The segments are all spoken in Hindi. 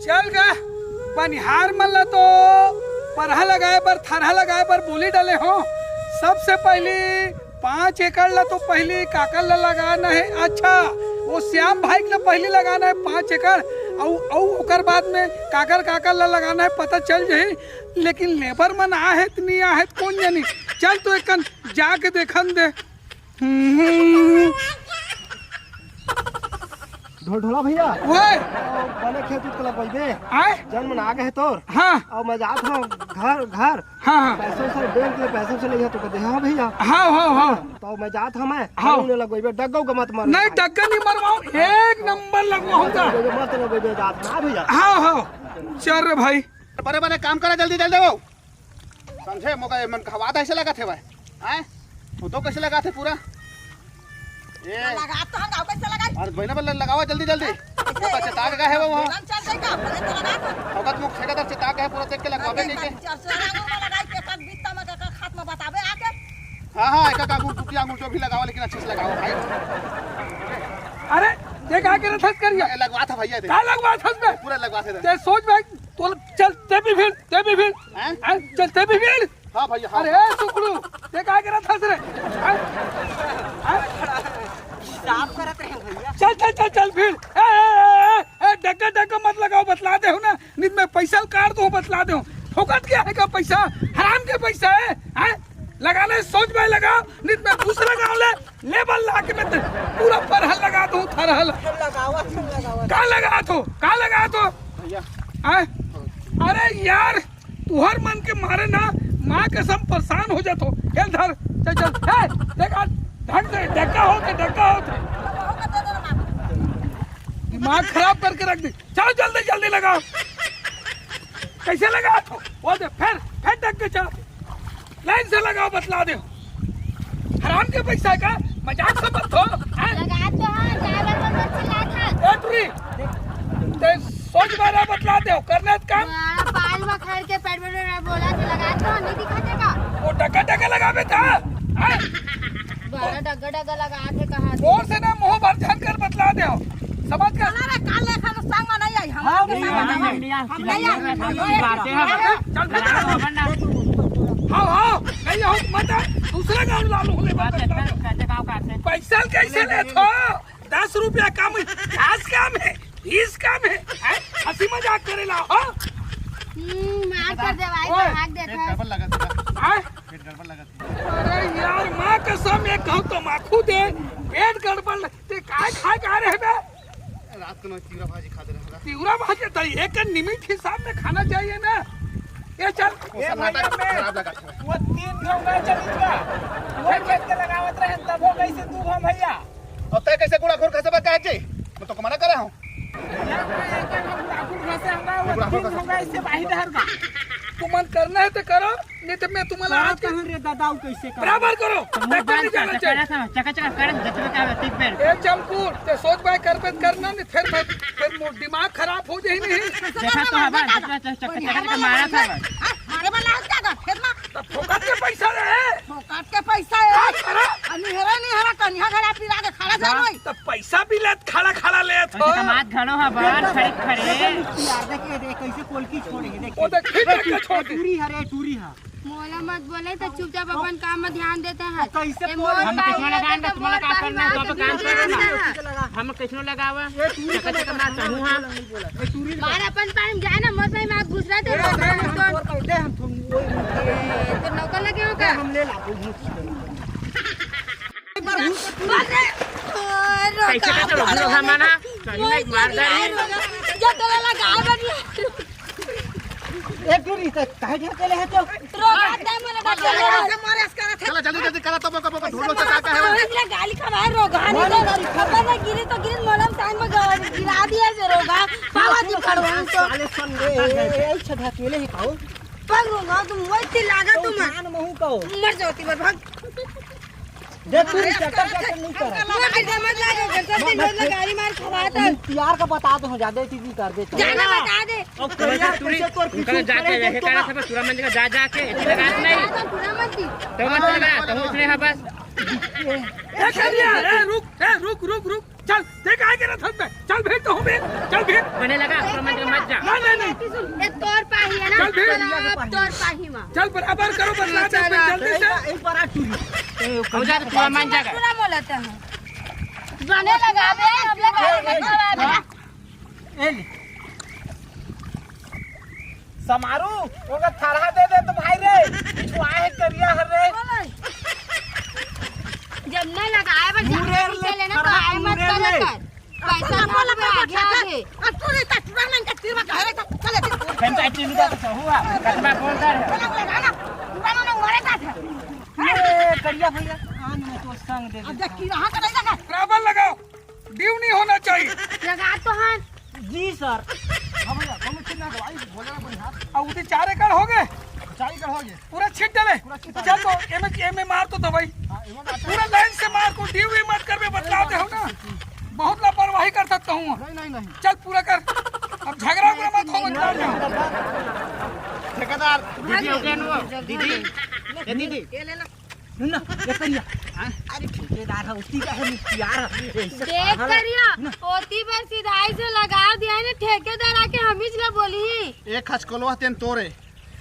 चल गा बनिहार मन ला तो परहा लगाए बर थरहा लगाए बर बोली डाले हो। सबसे पहले 5 एकड़ ला तो पहले काकर ला लगाना है। अच्छा वो श्याम भाई ला पहले लगाना है 5 एकड़ और ओकर बाद में काकर ला लगाना है पता चल जाही। लेकिन लेबर मन आहत नहीं आहत कौन जानी। चल तो एक जाके देखन दे। ढोला भैया ओए बने खेत उत लग गई आए जन्म आ गए तोर। हाँ और मैं जात हूँ घर हाँ पैसों से बैंक में पैसों से ले तो कहते हाँ भैया हाँ हाँ हाँ तो मैं जात हूँ मैं हाँ। उन्हें लगवाई डग्गो का मत मार नहीं डग्गा नहीं मरवाऊं एक नंबर लगवाऊंगा मत लगवाई जात ना भैया। हाँ हाँ चल रे भाई बड़े बड़े काम करा जल्दी जल्दी वो समझे मोका मन खवाद ऐसे लगा थे भाई हैं वो तो कैसे लगा थे पूरा ये लगा तो हम गांव कैसे लगा और बहना बल्ला लगाओ जल्दी जल्दी तो चटा का है वो वहां चल जाएगा पहले तो लगा औकत मुख ठेका दर चटा का है पूरा देख के लगावे नहीं के लगा के तक बीता में का खात में बतावे आके। हां एक का अंगूर टूटी अंगूर जो भी लगाओ लेकिन अच्छे से लगाओ भाई। अरे देख आके थस कर गया लगवा था भैया का लगवा थस में पूरा लगवा थे ते सोच भाई तो चल ते भी फिर हैं चल ते भी फिर। हां भैया हां अरे सुखड़ू देख आके थस रे साफ करत रहे भैया। चल चल चल चल फिर ए डग्गा डग्गा मत लगाओ बतला दे हो ना नहीं मैं पैसा काट दूं बतला दे फोकट क्या है का पैसा हराम के पैसा है हैं लगाने सोच में लगा नहीं मैं दूसरा गाँव ले लेबल ला के मैं पूरा परहल लगा दूं थरहल का लगा तो भैया अरे यार तुहर मन के मारे ना माँ कसम परेशान हो जातो चल धर चल चल देखा ढंग से डग्गा होते दिमाग खराब करके रख दे। चलो जल्दी जल्दी लगाओ कैसे लगा तो वो दे फिर डग्गे चल लाइन से लगाओ बतला दे हराम के पैसा का मजाक से मत हो लगा तो हां ड्राइवर पर मत चिल्ला था एटरी ते सोच बारा बतला दे करने का पाल में खड़ के पेट में बोला कि लगा तो नहीं दिखाते का वो डग्गा लगावे था बड़ा डग्गा लगा के कहा जोर से ना मुंह भर जान कर बतला दे समझ कर अरे काल लेखा तो संग में नहीं आई हम नहीं हाँ नहीं हो मत दूसरा गाँव लालू होले पैसा कैसे ले थो 10 रुपया कम खास काम है इस काम है हंसी मजाक करेला हो मार कर दे भाई भाग देता गड़बड़ लगा था पेट गड़बड़ लगा था। अरे यार माँ कसम एक कहूँ तो माखू दे पेट गड़बड़ ते काय खा रहे बे रात को चिवड़ा भाजी खा दे रहा तिवरा भागे तो एक निमित हिसाब में खाना चाहिए ना। ये चल वो नाटक खराब लगा था वो 3 घंटा चलीगा वो खेत के लगावत रहे तब हो कैसे 2 घंटा भैया और तय कैसे गुड़ा खोर कैसे बता है मैं तो मना कर रहा हूं तू मन करना है तो करो नहीं तो मैं तुम्हारा आज रे दादाऊ कैसे बराबर करो ए चमकूर ते सोच भाई करना नहीं फिर दिमाग खराब हो जाए नहीं मारे वाला क्या कर फिर ना तो फोकट के पैसा रहे काट के पैसा है नहीं हरा कन्या घड़ा पिरा के खड़ा जाई तो पैसा भी ले खड़ा ले तो यार देखिए कैसे कोलकी छोड़ेगी वो देख फिर के छोड़ दी टूरी है मोला मत बोले तो चुपचाप अपन काम में ध्यान देते हैं कैसे हम किसमें लगाएंगे तुम्हारा काम करना है तो काम करना हम किसमें लगावा चका चका मार चाहूं हां मार अपन टाइम जाए ना मत में आग घुस रहा तो तो नौकर लगे हो क्या हम ले ला कैसे कैसे रोक हमारा कहीं मार गाड़ी जब लगा बनी एक दूरी तक काहे ढकेले है तो रोका दे मेरे से मारे इसका चलो जल्दी जल्दी करा तो मौका ढूंढो चटा का है इसने गाली खवाए रोगा नहीं खबर ना गिरी तो गिरी मोलम टाइम में गिरा दिया से रोगा पावा दी खड़वा तो साले सन रे ए ढकेले ही खाओ पर रोगा तुम वही लागा तुम जान महू कहो मर जाती बर भाग देख तू चक्कर नहीं कर मत लागे जल्दी नहीं गाड़ी मार खवाता यार का बता दो ज्यादा चीज कर दे जाना बता दे और यार कैसे तोर पीछे जाके ये कहना सब सूरज मंदिर का जा के इतनी लगा नहीं पूरा मत दी तो मत लगा तो उसने है बस रुक चल देख आए के रथ में चल भेज तो हूँ मैं चल भेज बने लगा पूरा मंदिर मत जा नहीं ये तोर पाही है ना चल फिर। अब तोर पाही माँ चल बराबर करो बदला दे जल्दी से एक बार आ टूरी हो जा तो पूरा मान जाएगा पूरा बोलते हैं बने लगा बे अब लगा ए ले समारू ओका थरहा दे दे तो भाई रे छुआ है करिया हर रे जब नहीं लगाए बस जाने लेना तो आए मत कर पैसा ना लगे आगे अतुरे तटरा मन का तीर में घरे का चले पंचायत में जा तो हुआ कदमा कौन कर लगाना पुराना ना मरे का था ए करिया भैया आन में तो संग दे अब देख की रहा का नहीं लगा बराबर लगाओ ड्यू नहीं होना चाहिए लगा तो हाँ जी सर हाँ भैया हम कितना दवाई बोलेगा बड़ी हाथ अब उधर 4 एकड़ हो गए चाय कर हो गए पूरा छिट डाले चल तो एमे मार तो दवाई पूरा लाइन से मार को ड्यू भी मत कर बे बतला दे हो ना बहुत लापरवाही कर सकता हूँ नहीं चल पूरा कर अब झगड़ा उगड़ा मत हो मत जाओ ठेकेदार दीदी हो गया नो दीदी ए दीदी ना ये करिया अरे ठेकेदार है उसी का है मुखियार देख करिया होती बस सीधाई से लगा दिया ने ठेकेदार आके हम ही से बोली एक खचकोलवा तेन तोरे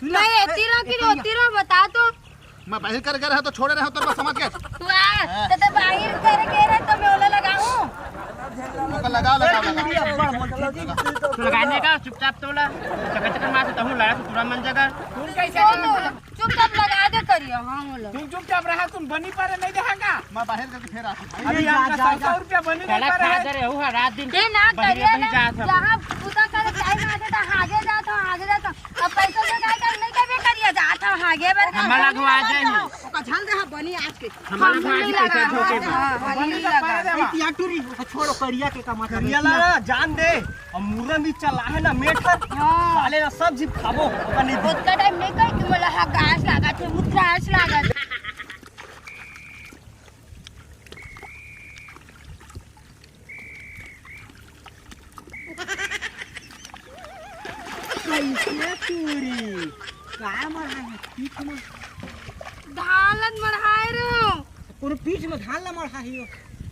नहीं एती रहो कि होती रहो बता तो मैं बाहर कर गए रहा तो छोड़े रहे तो समझ के वाह तो बाहर कर के रहे तो मैं ओला लगाऊं लगा लगाने का चुपचाप तोला चक्कर मार तो हूं लड़ा तो पूरा मन जाएगा तुम कैसे चुपचाप लगा दे करियो हां ओला तुम चुपचाप रहा तुम बनी पर नहीं देखेगा मैं बाहर करके फिर आता अभी आपका 100 रुपया बनी नहीं पहला पर खा है दे हुआ रात दिन ये ना करिए ना जा सब जहां पूजा करे टाइम आते तो आगे जाता अब पैसा से काय कर नहीं करबे करिए जाता आगे बार हमारा लगवा जाए ओका झाल दे बनी आज के हमारा आज पैसा धोके बनी का पर दे या टूरी छोड़ो करिया के कमा करिया ला जान दे और मुरन भी चला है ना मेठर साले ना सब जीव खाबो ओका नहीं बहुत का टाइम नहीं कर कि मला हा घास लगा थे मुत्रास लगा कैसे टूरी का मर है पीठ में धालन मरहाए रो पूरे पीठ में धान ला मर है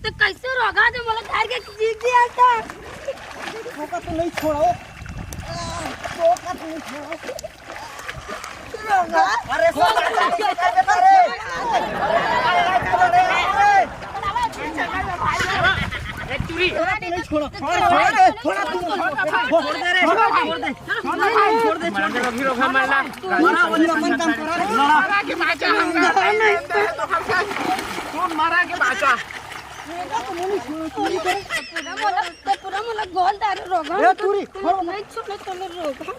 तो कैसे रोगा दे मला घर के चीज दिया था ओका तो नहीं छोड़ो ओका तो नहीं छोड़ो अरे एक चूरी नहीं छोड़ो थोड़ा तू छोड़ दे रे छोड़ दे मंदिर अभी रोका मारला मारा वाली अपन काम करा रे मारा के बाचा तुम मारा के बाचा पूरा मला गोल दारू रोगा ए टूरी छोड़ो नहीं छोड़ो चलो रोगा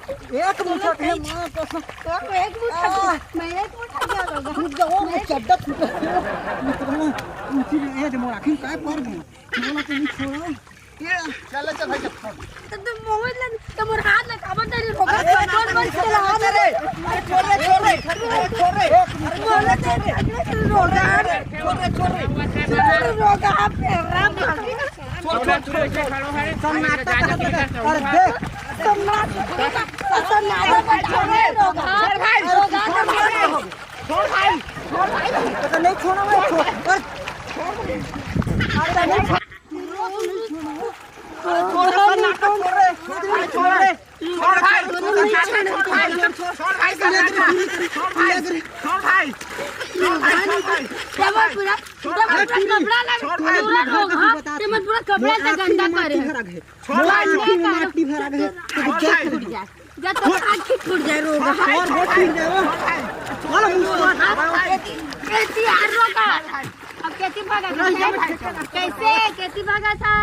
एक मुठा है मां कसम तो एक मुठा मैं एक मुठा क्या रोगा टूट जाओ मैं चड्डा टूट गया ये दे मोर आखिर काय पर गई बोला तो नहीं छोड़ो चल चल भाई तो तुम मोहन लन तो मोर हाथ में काबा तेरी रोगा छोड़ बंद से लगा दे रे छोड़ रे बोला तेरे रोगा छोड़ रोगा पेरा छोड़ ऐसे खड़ो है अरे देख नहीं छोड़ो मैं कपड़ा से गंदा करे जब तो आँख फूट जाए रोगा कैसी हार रोगा अब कैसी भागा कैसे कैसी भागा था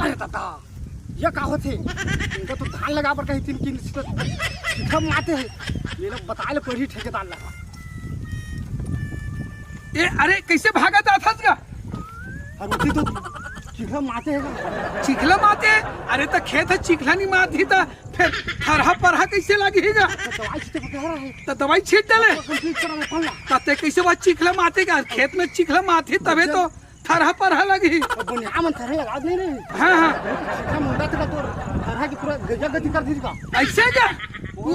अरे दादा ये का होते इनका तो धान लगा पर कहीं तीन किन हम आते हैं ये लोग बताए पड़ी ठेकेदार लगा ये अरे कैसे भागा था का और उसी तो चिखला माते है चिखला माते अरे तो खेत है चिखला नहीं माती था फिर थरहा परहा कैसे लगेगा दवाई से तो कह रहा है तो दवाई छीट डाले कंप्लीट करा में पड़ला तते कैसे बात चिखला माते का खेत में चिखला माथे तबे तो थरहा परहा लगी और बुनिया मन तरह लगा नहीं रे हाँ हाँ चिखला मुंडा तक तो तरह की पूरा गजा गति कर दीजिएगा ऐसे क्या वो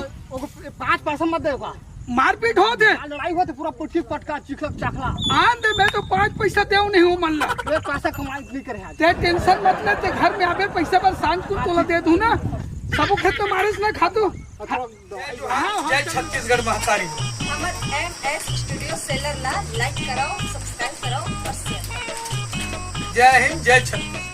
5 पैसा मत देगा मारपीट हो थे लड़ाई होते पूरा पुट्ठी पटका चिखलक चाखला आन दे मैं तो 5 पैसा देऊ नहीं हूँ मल्ला ये पैसा कमाई नहीं करे आज ते टेंशन मत ले ते घर में आवे पैसा पर सांझ को तोला दे दूं ना सब खेत तो मारिस ना खातू जय छत्तीसगढ़ महतारी हमर MS स्टूडियो सेलर ला लाइक कराओ सब्सक्राइब कराओ और शेयर जय हिंद जय छत्तीसगढ़।